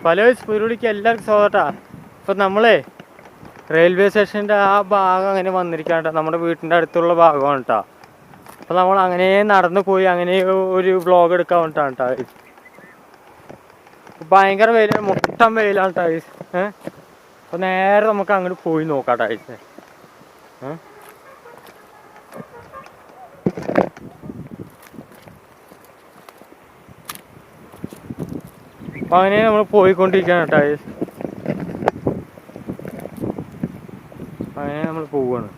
പല സ്പീഡിലേക്ക് എല്ലാവർക്കും സ്വാഗതട്ടാ. ഇപ്പം നമ്മളെ റെയിൽവേ സ്റ്റേഷൻ്റെ ആ ഭാഗം അങ്ങനെ വന്നിരിക്കാണ്. നമ്മുടെ വീട്ടിൻ്റെ അടുത്തുള്ള ഭാഗമാണ് കേട്ടോ. അപ്പോൾ നമ്മൾ അങ്ങനെ നടന്നു പോയി അങ്ങനെ ഒരു വ്ളോഗ് എടുക്കാൻ വേണ്ടിയിട്ടാണ് കേട്ടോ. ഭയങ്കര വെയിലാണ്, മൊത്തം വെയിലാണ് കേട്ടോ. അപ്പോൾ നേരെ നമുക്ക് അങ്ങോട്ട് പോയി നോക്കാം കേട്ടോ. അപ്പം അങ്ങനെ നമ്മൾ പോയിക്കൊണ്ടിരിക്കുകയാണ് കേട്ടോ. അങ്ങനെ നമ്മൾ പോവുകയാണ്.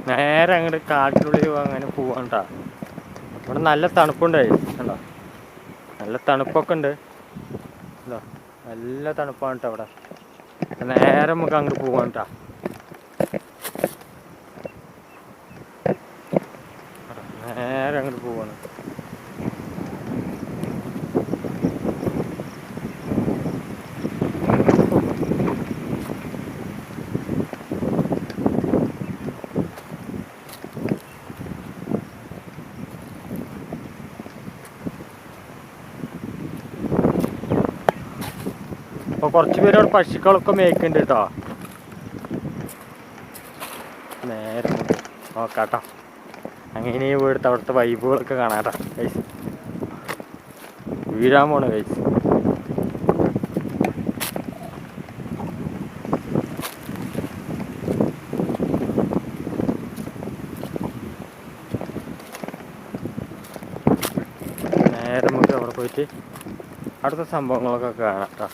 നേരെ അങ്ങോട്ട് കാട്ടിനുള്ളിൽ അങ്ങനെ പോവാണ് കേട്ടോ. ഇവിടെ നല്ല തണുപ്പുണ്ടായി കണ്ടോ, നല്ല തണുപ്പൊക്കെ ഉണ്ട് കേട്ടോ, നല്ല തണുപ്പാണ് കേട്ടോ അവിടെ. നേരെ നമുക്ക് അങ്ങോട്ട് പോവാണ് കേട്ടോ. നേരെ അങ്ങോട്ട് പോവാണ്. അപ്പോൾ കുറച്ച് പേര് അവിടെ പശുക്കളൊക്കെ മേയ്ക്കുന്നുണ്ട് കേട്ടോ. നേരെ നോക്കാട്ടോ. അങ്ങനെ വീടുത്തെ അവിടുത്തെ വൈബുകളൊക്കെ കാണാട്ടോ ഗൈസ്. വീഴാൻ പോണ ഗൈസ്. നേരെ നമുക്ക് അവിടെ പോയിട്ട് അടുത്ത സംഭവങ്ങളൊക്കെ കാണാം കേട്ടോ.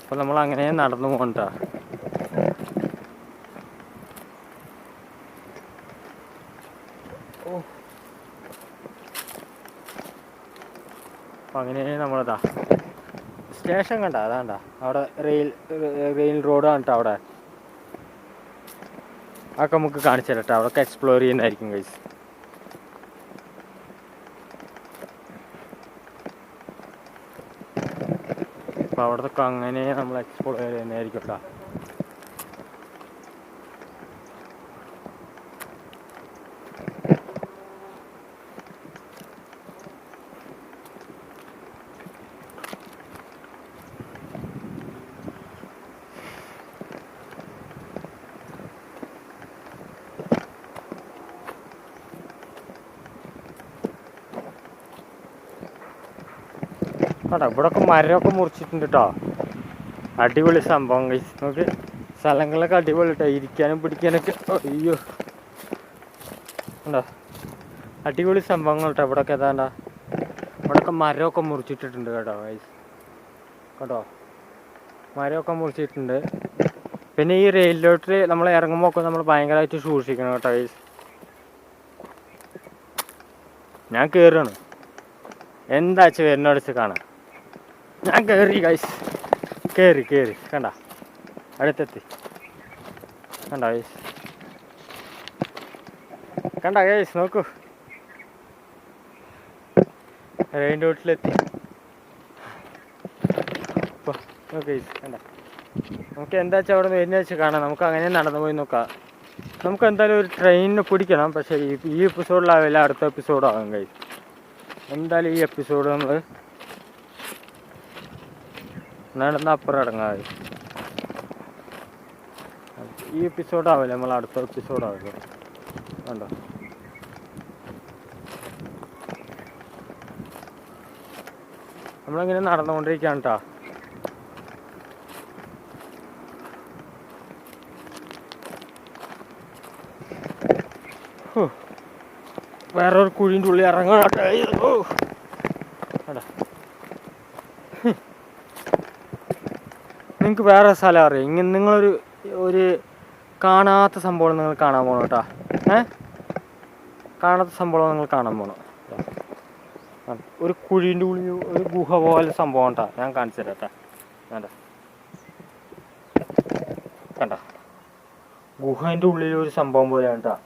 അപ്പോൾ നമ്മൾ അങ്ങനെ നടന്നു പോകണ്ട. അപ്പം അങ്ങനെ നമ്മളതാ സ്റ്റേഷൻ കണ്ട, അതാണ്ട അവിടെ റെയിൽ റോഡാണ് കേട്ടോ. അവിടെ അതൊക്കെ നമുക്ക് കാണിച്ചു തരാം കേട്ടോ. അവിടെയൊക്കെ എക്സ്പ്ലോർ ചെയ്യുന്നതായിരിക്കും ഗൈസ്. അപ്പോൾ അവിടത്തൊക്കെ അങ്ങനെ നമ്മൾ എക്സ്പ്ലോർ ചെയ്യുന്നതായിരിക്കും കേട്ടോ. കേട്ടോ ഇവിടെയൊക്കെ മരമൊക്കെ മുറിച്ചിട്ടുണ്ട് കേട്ടോ. അടിപൊളി സംഭവം ഗൈസ്. നമുക്ക് സ്ഥലങ്ങളൊക്കെ അടിപൊളി കേട്ടോ, ഇരിക്കാനും പിടിക്കാനൊക്കെ. അയ്യോ ഉണ്ടോ, അടിപൊളി സംഭവങ്ങൾ കേട്ടോ. ഇവിടെയൊക്കെ ഏതാണ്ടാ, ഇവിടെയൊക്കെ മരമൊക്കെ മുറിച്ചിട്ടിട്ടുണ്ട് കേട്ടോ ഗൈസ്. കേട്ടോ മരമൊക്കെ മുറിച്ചിട്ടുണ്ട്. പിന്നെ ഈ റെയിലിലോട്ട് നമ്മൾ ഇറങ്ങുമ്പോൾ ഒക്കെ നമ്മൾ ഭയങ്കരമായിട്ട് സൂക്ഷിക്കണം കേട്ടോ ഗൈസ്. ഞാൻ കയറുകയാണ്, എന്താ വെച്ചാൽ വരുന്നടിച്ച് കാണാം. ഞാൻ കയറി ഗൈസ്, കയറി കണ്ട അടുത്തെത്തി. കണ്ട ഗൈസ്, കണ്ട ഗൈസ് നോക്കൂ, റെയിൻ്റെ വീട്ടിലെത്തി. ഗൈസ് കണ്ട, നമുക്ക് എന്താ വെച്ചാൽ അവിടെ വരുന്ന വെച്ച് കാണാം. നമുക്ക് അങ്ങനെ നടന്നു പോയി നോക്കാം. നമുക്ക് എന്തായാലും ഒരു ട്രെയിനിന് പിടിക്കണം. പക്ഷേ ഈ എപ്പിസോഡിലാവില്ല, അടുത്ത എപ്പിസോഡാകും ഗൈസ്. എന്തായാലും ഈ എപ്പിസോഡ് നമ്മൾ നടന്ന് അപ്പുറം ഇറങ്ങാതെ, ഈ എപ്പിസോഡാവില്ല, നമ്മൾ അടുത്ത എപ്പിസോഡാവില്ല. കണ്ടോ നമ്മളിങ്ങനെ നടന്നുകൊണ്ടിരിക്കുകയാണ് കേട്ടോ. വേറൊരു കുഴിൻ്റെ ഉള്ളിൽ ഇറങ്ങാട്ടെ. നിങ്ങൾക്ക് വേറെ സ്ഥലം അറിയാം, ഇങ്ങനെ നിങ്ങളൊരു കാണാത്ത സംഭവം നിങ്ങൾ കാണാൻ പോകണം കേട്ടോ. കാണാത്ത സംഭവം നിങ്ങൾ കാണാൻ പോകണം. ഒരു കുഴീൻ്റെ ഉള്ളിൽ ഒരു ഗുഹ പോലെ സംഭവം കേട്ടോ, ഞാൻ കാണിച്ചു തരാം കേട്ടോ. വേണ്ട കണ്ട, ഗുഹേൻ്റെ ഉള്ളിൽ ഒരു സംഭവം പോലെയാണ് കേട്ടോ.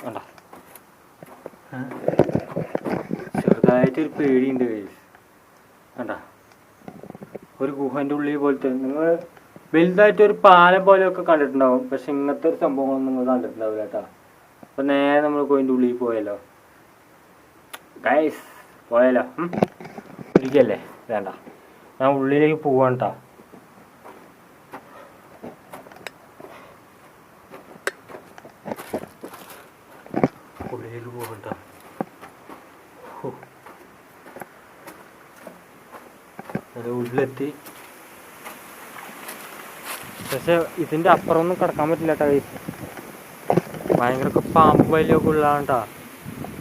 കണ്ട ചെറുതായി ചെറുതായിട്ടൊരു പേടിയുണ്ട് ഗൈസ്. കണ്ട ഒരു ഗുഹൻ്റെ ഉള്ളിൽ പോലത്തെ. നിങ്ങൾ വലുതായിട്ടൊരു പാലം പോലെയൊക്കെ കണ്ടിട്ടുണ്ടാവും, പക്ഷെ ഇങ്ങനത്തെ ഒരു സംഭവങ്ങളൊന്നും നിങ്ങൾ കണ്ടിട്ടുണ്ടാവില്ല കേട്ടോ. അപ്പം നേരെ നമ്മൾ ഗുഹൻ്റെ ഉള്ളിൽ പോയാലോ ഗൈസ്, പോയാലോ? ഇരിക്കല്ലേ, വേണ്ട, ഞാൻ ഉള്ളിലേക്ക് പോവാണ് കേട്ടോ. ഉള്ളിലേക്ക് പോകണ്ട. അത് ഉള്ളിലെത്തി. പക്ഷെ ഇതിൻ്റെ അപ്പുറമൊന്നും കിടക്കാൻ പറ്റില്ല കേട്ടോ. ഭയങ്കര പാമ്പ് വലിയൊക്കെ ഉള്ളതാണ് കേട്ടോ.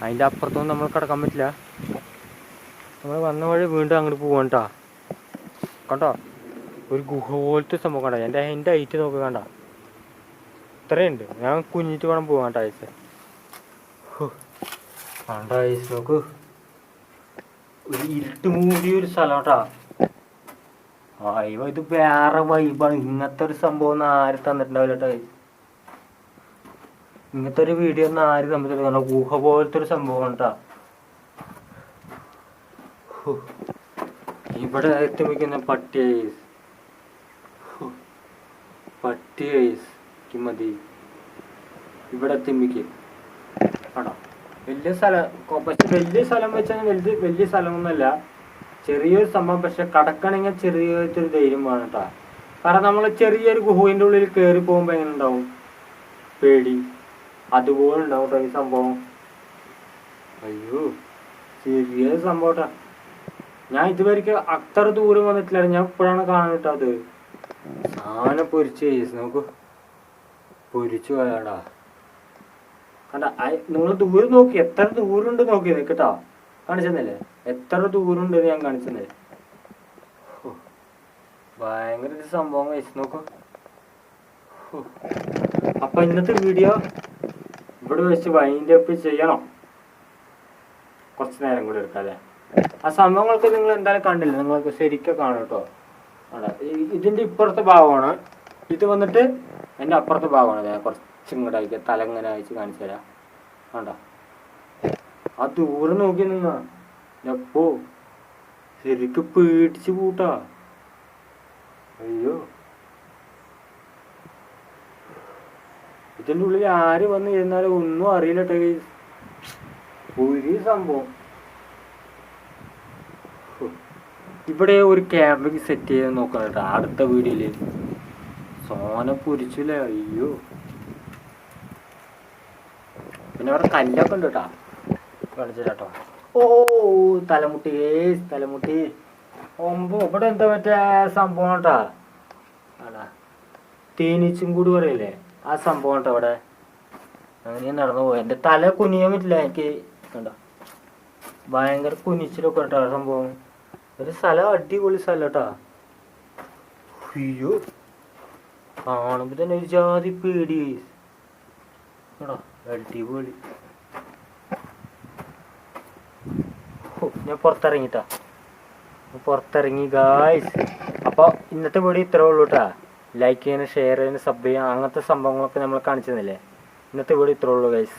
അതിൻ്റെ അപ്പുറത്തൊന്നും നമ്മൾ കിടക്കാൻ പറ്റില്ല. നമ്മൾ വന്ന വഴി വീണ്ടും അങ്ങോട്ട് പോവാണ് കേട്ടോ. കണ്ടോ ഒരു ഗുഹ പോലത്തെ സംഭവം കണ്ടോ? എൻ്റെ ഹൈറ്റ് നോക്കുക കണ്ട, ഇത്രയുണ്ട്. ഞാൻ കുഞ്ഞിട്ട് വേണം പോകാൻ കേട്ടോ ഐസ്. കണ്ട ഐസ് നോക്ക്, ഒരു ഇരുട്ട് മൂടിയൊരു സ്ഥലം കേട്ടോ. ഇത് വേറെ വൈബാണ്. ഇങ്ങനത്തെ ഒരു സംഭവം ഒന്നും ആരും തന്നിട്ടുണ്ടാവില്ല കേട്ടോ. ഇങ്ങനത്തെ ഒരു വീഡിയോ ഒന്നും ആരും തന്നിട്ടില്ല. ഗുഹ പോലത്തെ ഒരു സംഭവം കേട്ടോ. ഇവിടെ എത്തിപ്പിക്കുന്ന പട്ടി ഐസ്, പട്ടി ഐസ് മതി ഇവിടെ എത്തിപ്പിക്കും. ആണോ വലിയ സ്ഥലം, പക്ഷെ വലിയ സ്ഥലം വെച്ചാൽ വലിയ സ്ഥലമൊന്നുമല്ല, ചെറിയൊരു സംഭവം. പക്ഷെ കടക്കണമെങ്കിൽ ചെറിയൊരു ധൈര്യം വേണം കേട്ടോ. കാരണം നമ്മൾ ചെറിയൊരു ഗുഹേൻ്റെ ഉള്ളിൽ കയറി പോകുമ്പോൾ എങ്ങനെ ഉണ്ടാവും, പേടി അതുപോലെ ഉണ്ടാവും കേട്ടോ ഈ സംഭവം. അയ്യോ ചെറിയൊരു സംഭവം കേട്ടോ. ഞാൻ ഇതുവരെയ്ക്ക് അത്ര ദൂരം വന്നിട്ടില്ല, ഞാൻ ഇപ്പോഴാണ് കാണാൻ കിട്ടാത്. സാധനം പൊരിച്ച് നോക്കൂ, പൊരിച്ചു പോയാടാ. കണ്ട നിങ്ങൾ ദൂരം നോക്കി, എത്ര ദൂരം ഉണ്ട് നോക്കി കേട്ടോ. കാണിച്ചെന്നല്ലേ എത്ര ദൂരം ഉണ്ട് ഞാൻ കാണിച്ചെന്നേ. ഭയങ്കര ഒരു സംഭവം കഴിച്ചു നോക്കൂ. അപ്പൊ ഇന്നത്തെ വീഡിയോ ഇവിടെ വെച്ച് വൈൻഡ് അപ്പ് ചെയ്യണം. കുറച്ച് നേരം കൂടി എടുക്കാം അല്ലേ? ആ സംഭവങ്ങൾക്ക് നിങ്ങൾ എന്തായാലും കണ്ടില്ല, നിങ്ങൾക്ക് ശരിക്കും കാണും കേട്ടോ. ഇതിൻ്റെ ഇപ്പുറത്തെ ഭാഗമാണ് ഇത്, വന്നിട്ട് എൻ്റെ അപ്പുറത്തെ ഭാഗമാണ്. ഞാൻ കുറച്ചും കൂടെ അയക്കുക, തലങ്ങനെ അയച്ച് കാണിച്ചു തരാം. വേണ്ട ആ ദൂരം നോക്കി നിന്നാ എപ്പോ ശരിക്കും പേടിച്ച് പൂട്ടാ. അയ്യോ ഇതിൻ്റെ ഉള്ളിൽ ആര് വന്ന് ഇരുന്നാലും ഒന്നും അറിയില്ല കേട്ടോ. ഒരു സംഭവം ഇവിടെ ഒരു ക്യാമ്പിങ് സെറ്റ് ചെയ്ത് നോക്കണം കേട്ടോ അടുത്ത വീഡിയോയില്. സോന പൊരിച്ചില്ലേ. അയ്യോ പിന്നെ അവിടെ കല്ലൊക്കെ ഉണ്ട് കേട്ടോ, കാണിച്ചു കേട്ടോ. ഓ തലമുട്ടി തലമുട്ടി ഒമ്പോ. ഇവിടെ എന്താ മറ്റേ സംഭവം കേട്ടാ, ആടാ തേനീച്ചും കൂടി പറയില്ലേ ആ സംഭവം കേട്ടോ. അവിടെ അങ്ങനെ നടന്നു പോയി. എൻ്റെ തല കുനിയാൻ പറ്റില്ല എനിക്ക്. കണ്ടോ ഭയങ്കര കുനിച്ചിലൊക്കെ കേട്ടോ ആ സംഭവം. ഒരു സ്ഥലം അടിപൊളി സ്ഥലം കേട്ടാ. അയ്യോ കാണുമ്പോ തന്നെ ഒരു ജാതി പേടി കേട്ടോ. അടിപൊളി. ഞാൻ പുറത്തിറങ്ങിട്ടാ, പുറത്തിറങ്ങി ഗായ്സ്. അപ്പോൾ ഇന്നത്തെ വീഡിയോ ഇത്രേ ഉള്ളൂ കേട്ടാ. ലൈക്ക് ചെയ്യാനും ഷെയർ ചെയ്യാനും സബ് ചെയ്യാൻ അങ്ങനത്തെ സംഭവങ്ങളൊക്കെ നമ്മൾ കാണിച്ചു തന്നില്ലേ. ഇന്നത്തെ വീഡിയോ ഇത്രേ ഉള്ളൂ ഗൈസ്.